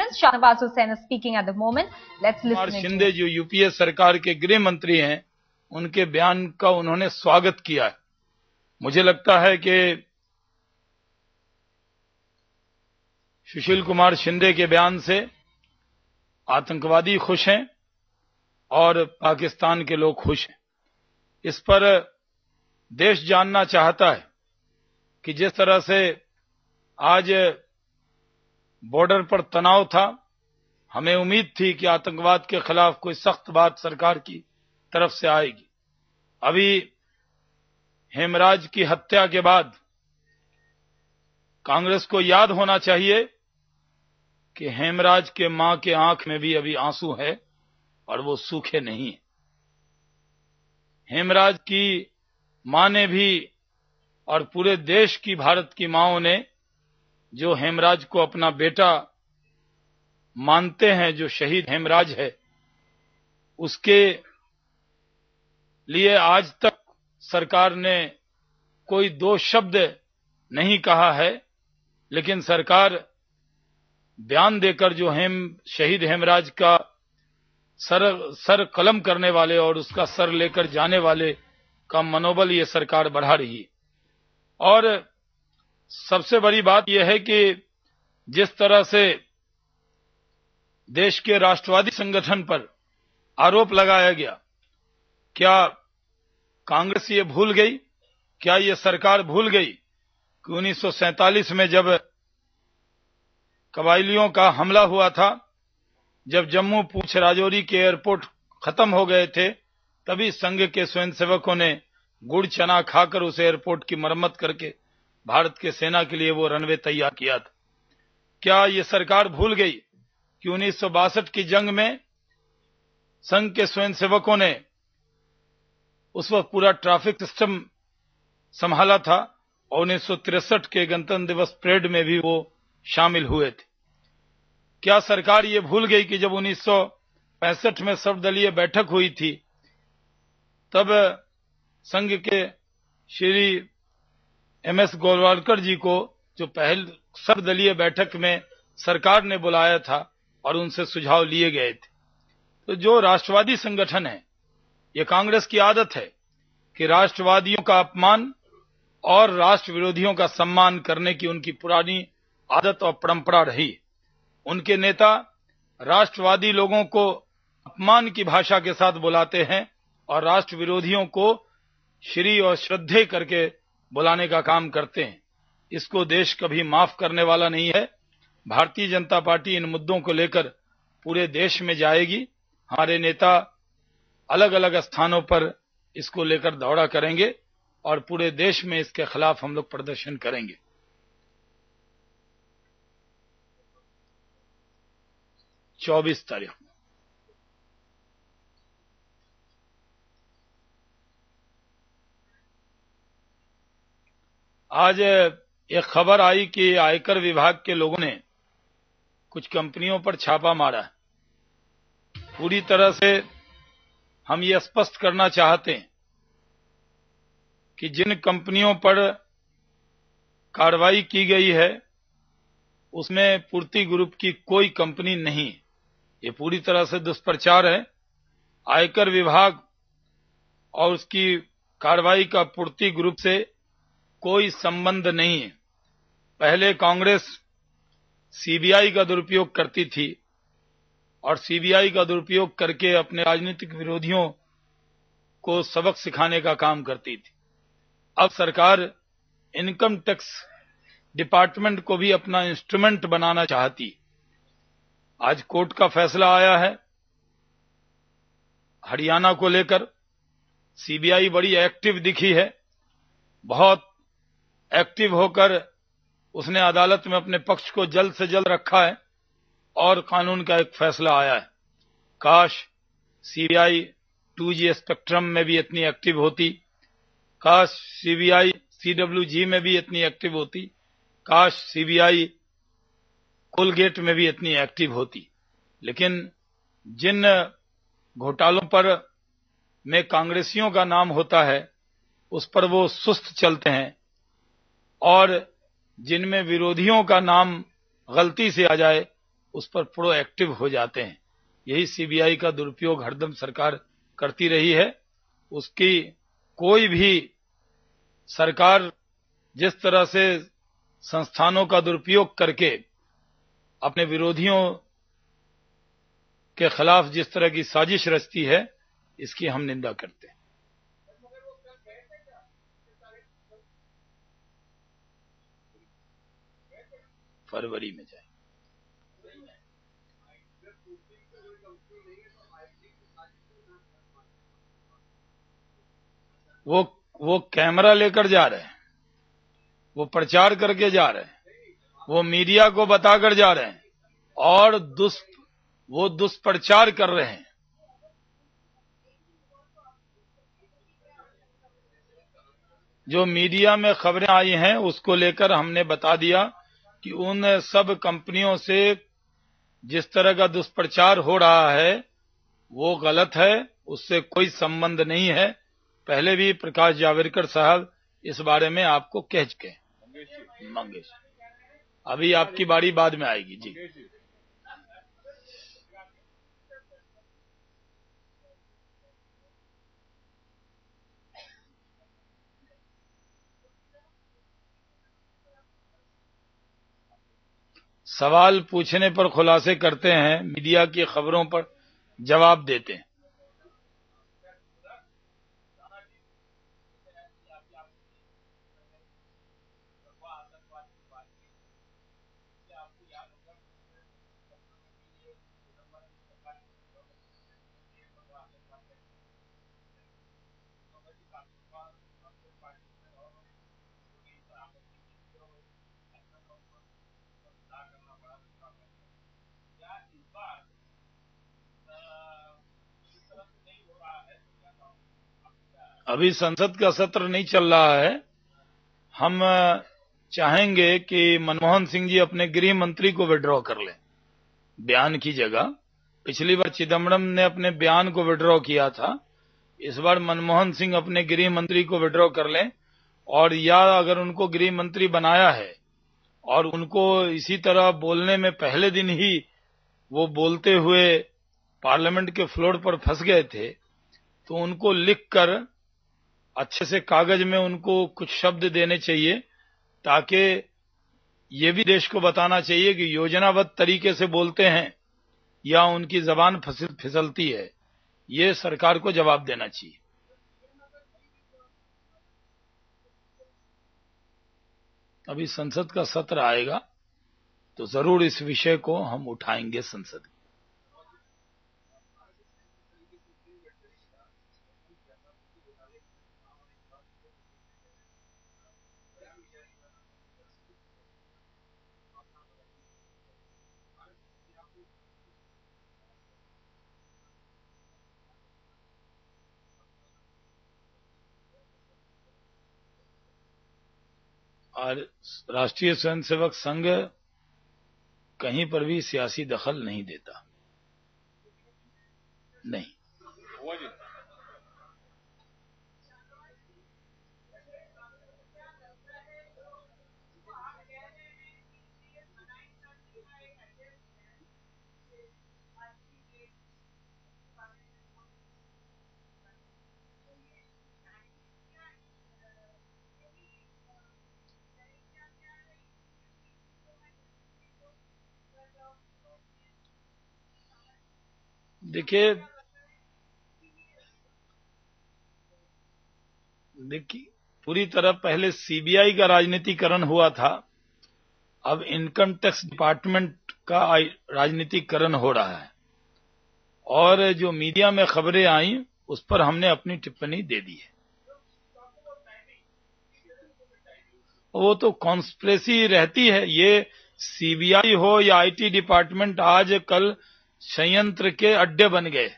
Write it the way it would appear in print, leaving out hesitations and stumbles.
statements. Shahnawaz Hussain is speaking at the moment. Let's listen to Shinde जो UPA सरकार के गृह मंत्री हैं, उनके बयान का उन्होंने स्वागत किया है। मुझे लगता है कि सुशील कुमार शिंदे के बयान से आतंकवादी खुश हैं और पाकिस्तान के लोग खुश हैं। इस पर देश जानना चाहता है कि जिस तरह से आज बॉर्डर पर तनाव था, हमें उम्मीद थी कि आतंकवाद के खिलाफ कोई सख्त बात सरकार की तरफ से आएगी। अभी हेमराज की हत्या के बाद कांग्रेस को याद होना चाहिए कि हेमराज के मां के आंख में भी अभी आंसू है और वो सूखे नहीं है। हेमराज की मां ने भी और पूरे देश की, भारत की मांओं ने जो हेमराज को अपना बेटा मानते हैं, जो शहीद हेमराज है, उसके लिए आज तक सरकार ने कोई दो शब्द नहीं कहा है, लेकिन सरकार बयान देकर जो शहीद हेमराज का सर कलम करने वाले और उसका सर लेकर जाने वाले का मनोबल ये सरकार बढ़ा रही है। और सबसे बड़ी बात यह है कि जिस तरह से देश के राष्ट्रवादी संगठन पर आरोप लगाया गया, क्या कांग्रेस ये भूल गई, क्या ये सरकार भूल गई कि 1947 में जब कबायलियों का हमला हुआ था, जब जम्मू पूंछ राजौरी के एयरपोर्ट खत्म हो गए थे, तभी संघ के स्वयंसेवकों ने गुड़ चना खाकर उस एयरपोर्ट की मरम्मत करके भारत के सेना के लिए वो रनवे तैयार किया था। क्या ये सरकार भूल गई कि 1962 की जंग में संघ के स्वयंसेवकों ने उस वक्त पूरा ट्रैफिक सिस्टम संभाला था और 1963 के गणतंत्र दिवस परेड में भी वो शामिल हुए थे। क्या सरकार ये भूल गई कि जब 1965 में सर्वदलीय बैठक हुई थी, तब संघ के श्री एमएस गोलवालकर जी को जो पहल सर्वदलीय बैठक में सरकार ने बुलाया था और उनसे सुझाव लिए गए थे। तो जो राष्ट्रवादी संगठन है, ये कांग्रेस की आदत है कि राष्ट्रवादियों का अपमान और राष्ट्र विरोधियों का सम्मान करने की उनकी पुरानी आदत और परंपरा रही। उनके नेता राष्ट्रवादी लोगों को अपमान की भाषा के साथ बुलाते हैं और राष्ट्र विरोधियों को श्री और श्रद्धे करके बुलाने का काम करते हैं। इसको देश कभी माफ करने वाला नहीं है। भारतीय जनता पार्टी इन मुद्दों को लेकर पूरे देश में जाएगी। हमारे नेता अलग अलग स्थानों पर इसको लेकर दौड़ा करेंगे और पूरे देश में इसके खिलाफ हम लोग प्रदर्शन करेंगे। चौबीस तारीख आज एक खबर आई कि आयकर विभाग के लोगों ने कुछ कंपनियों पर छापा मारा है। पूरी तरह से हम ये स्पष्ट करना चाहते हैं कि जिन कंपनियों पर कार्रवाई की गई है, उसमें पूर्ति ग्रुप की कोई कंपनी नहीं। ये पूरी तरह से दुष्प्रचार है। आयकर विभाग और उसकी कार्रवाई का पूर्ति ग्रुप से कोई संबंध नहीं है। पहले कांग्रेस सीबीआई का दुरुपयोग करती थी और सीबीआई का दुरुपयोग करके अपने राजनीतिक विरोधियों को सबक सिखाने का काम करती थी। अब सरकार इनकम टैक्स डिपार्टमेंट को भी अपना इंस्ट्रूमेंट बनाना चाहती। आज कोर्ट का फैसला आया है हरियाणा को लेकर। सीबीआई बड़ी एक्टिव दिखी है, बहुत एक्टिव होकर उसने अदालत में अपने पक्ष को जल्द से जल्द रखा है और कानून का एक फैसला आया है। काश सीबीआई 2G स्पेक्ट्रम में भी इतनी एक्टिव होती, काश सीबीआई CWG में भी इतनी एक्टिव होती, काश सीबीआई कोलगेट में भी इतनी एक्टिव होती। लेकिन जिन घोटालों पर में कांग्रेसियों का नाम होता है, उस पर वो सुस्त चलते हैं और जिनमें विरोधियों का नाम गलती से आ जाए उस पर प्रोएक्टिव हो जाते हैं। यही सीबीआई का दुरुपयोग हरदम सरकार करती रही है। उसकी कोई भी सरकार जिस तरह से संस्थानों का दुरुपयोग करके अपने विरोधियों के खिलाफ जिस तरह की साजिश रचती है, इसकी हम निंदा करते हैं। फरवरी में जाए। वो कैमरा लेकर जा रहे हैं, वो प्रचार करके जा रहे हैं, वो मीडिया को बताकर जा रहे हैं और वो दुष्प्रचार कर रहे हैं। जो मीडिया में खबरें आई हैं उसको लेकर हमने बता दिया कि उन सब कंपनियों से जिस तरह का दुष्प्रचार हो रहा है वो गलत है, उससे कोई संबंध नहीं है। पहले भी प्रकाश जावड़ेकर साहब इस बारे में आपको कह चुके हैं। मंगेश, अभी आपकी बारी बाद में आएगी जी। सवाल पूछने पर खुलासे करते हैं, मीडिया की खबरों पर जवाब देते हैं। अभी संसद का सत्र नहीं चल रहा है। हम चाहेंगे कि मनमोहन सिंह जी अपने गृह मंत्री को विड्रॉ कर लें बयान की जगह। पिछली बार चिदम्बरम ने अपने बयान को विड्रॉ किया था, इस बार मनमोहन सिंह अपने गृह मंत्री को विड्रॉ कर लें। और या अगर उनको गृह मंत्री बनाया है और उनको इसी तरह बोलने में पहले दिन ही वो बोलते हुए पार्लियामेंट के फ्लोर पर फंस गए थे, तो उनको लिखकर अच्छे से कागज में उनको कुछ शब्द देने चाहिए, ताकि ये भी देश को बताना चाहिए कि योजनाबद्ध तरीके से बोलते हैं या उनकी जबान फिसलती है। ये सरकार को जवाब देना चाहिए। अभी संसद का सत्र आएगा तो जरूर इस विषय को हम उठाएंगे संसद में। और राष्ट्रीय स्वयंसेवक संघ कहीं पर भी सियासी दखल नहीं देता, नहीं। देखिए पूरी तरह पहले सीबीआई का राजनीतिकरण हुआ था, अब इनकम टैक्स डिपार्टमेंट का राजनीतिकरण हो रहा है। और जो मीडिया में खबरें आई उस पर हमने अपनी टिप्पणी दे दी है। वो तो कॉन्स्पिरेसी रहती है, ये सीबीआई हो या आईटी डिपार्टमेंट आज कल संयंत्र के अड्डे बन गए।